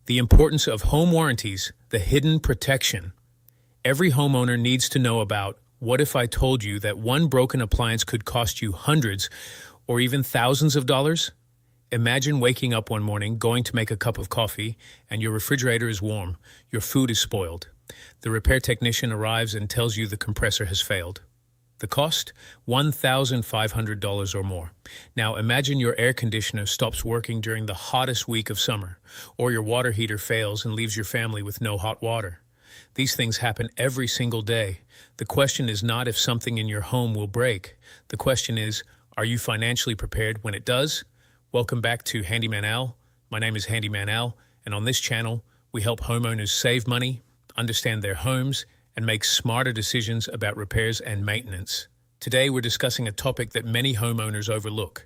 The importance of home warranties, the hidden protection. Every homeowner needs to know about what if I told you that one broken appliance could cost you hundreds or even thousands of dollars? Imagine waking up one morning, going to make a cup of coffee, and your refrigerator is warm, your food is spoiled. The repair technician arrives and tells you the compressor has failed. The cost? $1,500 or more. Now imagine your air conditioner stops working during the hottest week of summer, or your water heater fails and leaves your family with no hot water. These things happen every single day. The question is not if something in your home will break. The question is, are you financially prepared when it does? Welcome back to Handyman Al. My name is Handyman Al, and on this channel, we help homeowners save money, understand their homes, and make smarter decisions about repairs and maintenance. Today, we're discussing a topic that many homeowners overlook: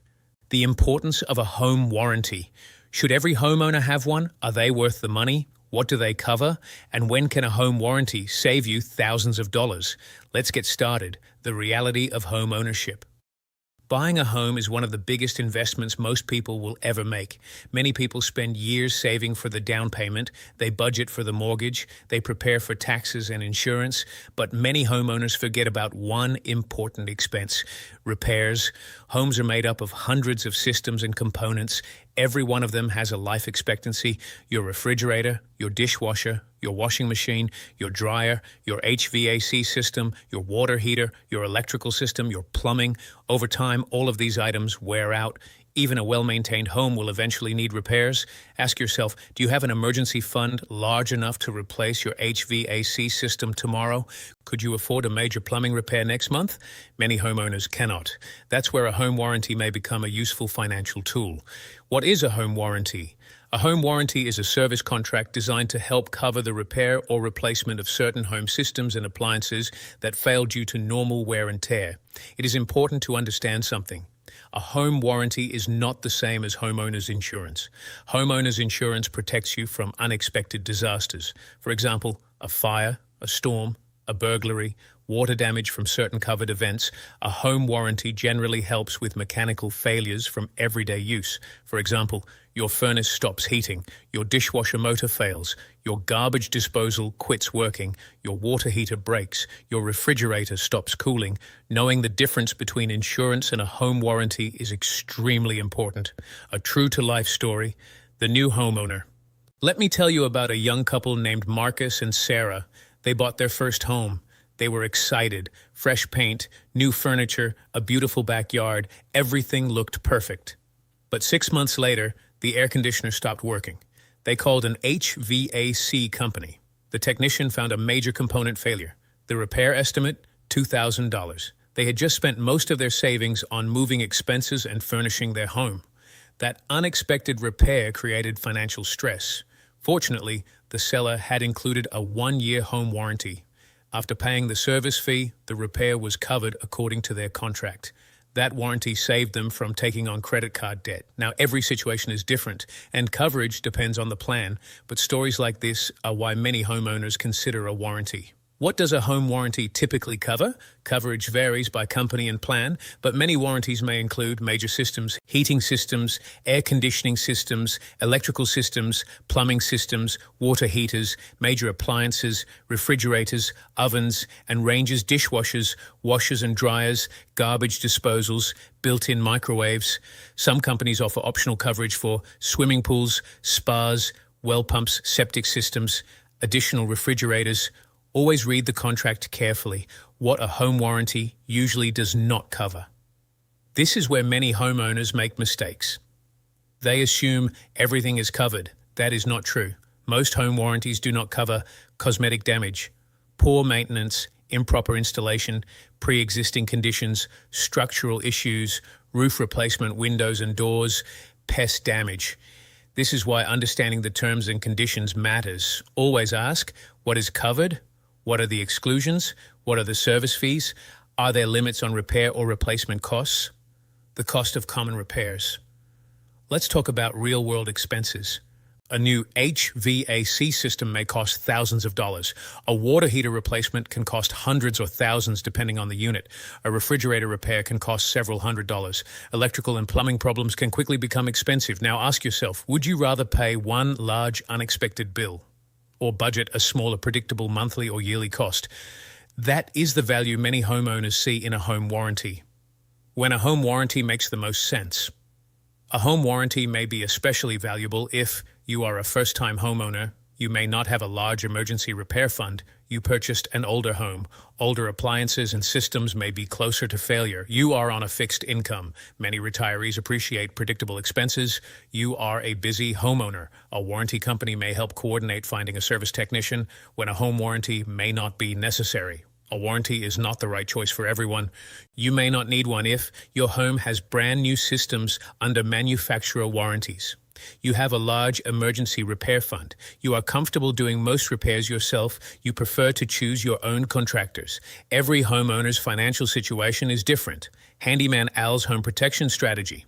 the importance of a home warranty. Should every homeowner have one? Are they worth the money? What do they cover? And when can a home warranty save you thousands of dollars? Let's get started. The reality of home ownership. Buying a home is one of the biggest investments most people will ever make. Many people spend years saving for the down payment, they budget for the mortgage, they prepare for taxes and insurance, but many homeowners forget about one important expense: repairs. Homes are made up of hundreds of systems and components. Every one of them has a life expectancy. Your refrigerator, your dishwasher, your washing machine, your dryer, your HVAC system, your water heater, your electrical system, your plumbing. Over time, all of these items wear out. Even a well-maintained home will eventually need repairs. Ask yourself, do you have an emergency fund large enough to replace your HVAC system tomorrow? Could you afford a major plumbing repair next month? Many homeowners cannot. That's where a home warranty may become a useful financial tool. What is a home warranty? A home warranty is a service contract designed to help cover the repair or replacement of certain home systems and appliances that fail due to normal wear and tear. It is important to understand something. A home warranty is not the same as homeowners insurance. Homeowners insurance protects you from unexpected disasters. For example, a fire, a storm, a burglary, water damage from certain covered events. A home warranty generally helps with mechanical failures from everyday use. For example, your furnace stops heating, your dishwasher motor fails, your garbage disposal quits working, your water heater breaks, your refrigerator stops cooling. Knowing the difference between insurance and a home warranty is extremely important. A true-to-life story: the new homeowner. Let me tell you about a young couple named Marcus and Sarah. They bought their first home. They were excited. Fresh paint, new furniture, a beautiful backyard. Everything looked perfect. But 6 months later, the air conditioner stopped working. They called an HVAC company. The technician found a major component failure. The repair estimate, $2,000. They had just spent most of their savings on moving expenses and furnishing their home. That unexpected repair created financial stress. Fortunately, the seller had included a 1-year home warranty. After paying the service fee, the repair was covered according to their contract. That warranty saved them from taking on credit card debt. Now, every situation is different, and coverage depends on the plan, but stories like this are why many homeowners consider a warranty. What does a home warranty typically cover? Coverage varies by company and plan, but many warranties may include major systems, heating systems, air conditioning systems, electrical systems, plumbing systems, water heaters, major appliances, refrigerators, ovens and ranges, dishwashers, washers and dryers, garbage disposals, built-in microwaves. Some companies offer optional coverage for swimming pools, spas, well pumps, septic systems, additional refrigerators. Always read the contract carefully. What a home warranty usually does not cover. This is where many homeowners make mistakes. They assume everything is covered. That is not true. Most home warranties do not cover cosmetic damage, poor maintenance, improper installation, pre-existing conditions, structural issues, roof replacement, windows and doors, pest damage. This is why understanding the terms and conditions matters. Always ask, what is covered? What are the exclusions? What are the service fees? Are there limits on repair or replacement costs? The cost of common repairs. Let's talk about real-world expenses. A new HVAC system may cost thousands of dollars. A water heater replacement can cost hundreds or thousands depending on the unit. A refrigerator repair can cost several $100s. Electrical and plumbing problems can quickly become expensive. Now ask yourself, would you rather pay one large unexpected bill or budget a smaller predictable monthly or yearly cost? That is the value many homeowners see in a home warranty. When a home warranty makes the most sense. A home warranty may be especially valuable if you are a first-time homeowner, you may not have a large emergency repair fund, you purchased an older home, older appliances and systems may be closer to failure, you are on a fixed income, many retirees appreciate predictable expenses, you are a busy homeowner, a warranty company may help coordinate finding a service technician when a home warranty may not be necessary. A warranty is not the right choice for everyone. You may not need one if your home has brand new systems under manufacturer warranties. You have a large emergency repair fund. You are comfortable doing most repairs yourself. You prefer to choose your own contractors. Every homeowner's financial situation is different. Handyman Al's home protection strategy.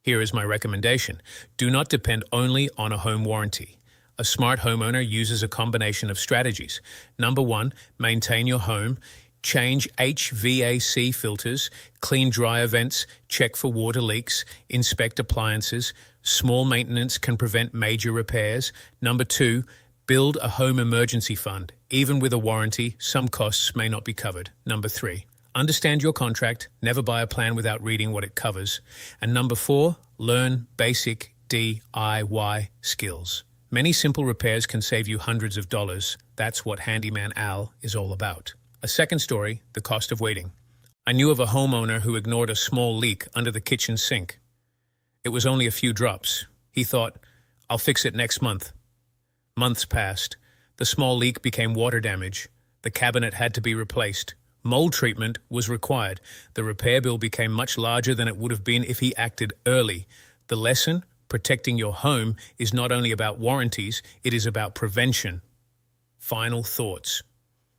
Here is my recommendation. Do not depend only on a home warranty. A smart homeowner uses a combination of strategies. Number 1, maintain your home. Change HVAC filters, clean dryer vents, check for water leaks, inspect appliances. Small maintenance can prevent major repairs. Number 2, build a home emergency fund. Even with a warranty, some costs may not be covered. Number 3, understand your contract. Never buy a plan without reading what it covers. And number 4, learn basic DIY skills. Many simple repairs can save you hundreds of dollars. That's what Handyman Al is all about. A second story, the cost of waiting. I knew of a homeowner who ignored a small leak under the kitchen sink. It was only a few drops. He thought, I'll fix it next month. Months passed. The small leak became water damage. The cabinet had to be replaced. Mold treatment was required. The repair bill became much larger than it would have been if he acted early. The lesson? Protecting your home is not only about warranties, it is about prevention. Final thoughts.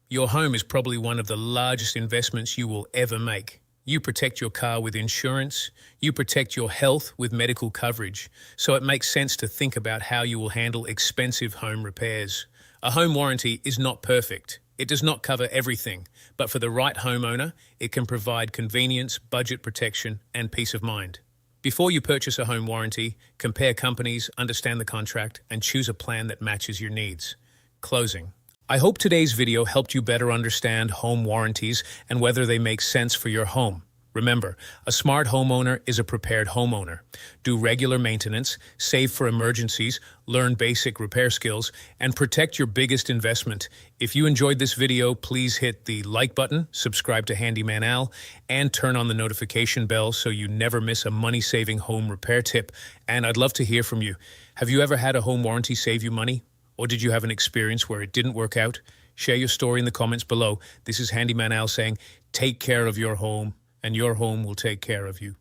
Your home is probably one of the largest investments you will ever make. You protect your car with insurance. You protect your health with medical coverage. So it makes sense to think about how you will handle expensive home repairs. A home warranty is not perfect. It does not cover everything, but for the right homeowner, it can provide convenience, budget protection, and peace of mind. Before you purchase a home warranty, compare companies, understand the contract, and choose a plan that matches your needs. Closing. I hope today's video helped you better understand home warranties and whether they make sense for your home. Remember, a smart homeowner is a prepared homeowner. Do regular maintenance, save for emergencies, learn basic repair skills, and protect your biggest investment. If you enjoyed this video, please hit the like button, subscribe to Handyman Al, and turn on the notification bell so you never miss a money-saving home repair tip. And I'd love to hear from you. Have you ever had a home warranty save you money? Or did you have an experience where it didn't work out? Share your story in the comments below. This is Handyman Al saying, take care of your home, and your home will take care of you.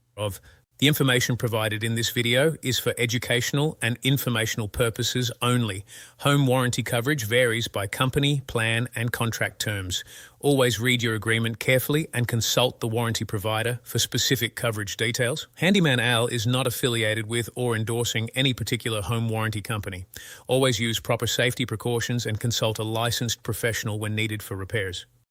The information provided in this video is for educational and informational purposes only. Home warranty coverage varies by company, plan, and contract terms. Always read your agreement carefully and consult the warranty provider for specific coverage details. Handyman Al is not affiliated with or endorsing any particular home warranty company. Always use proper safety precautions and consult a licensed professional when needed for repairs.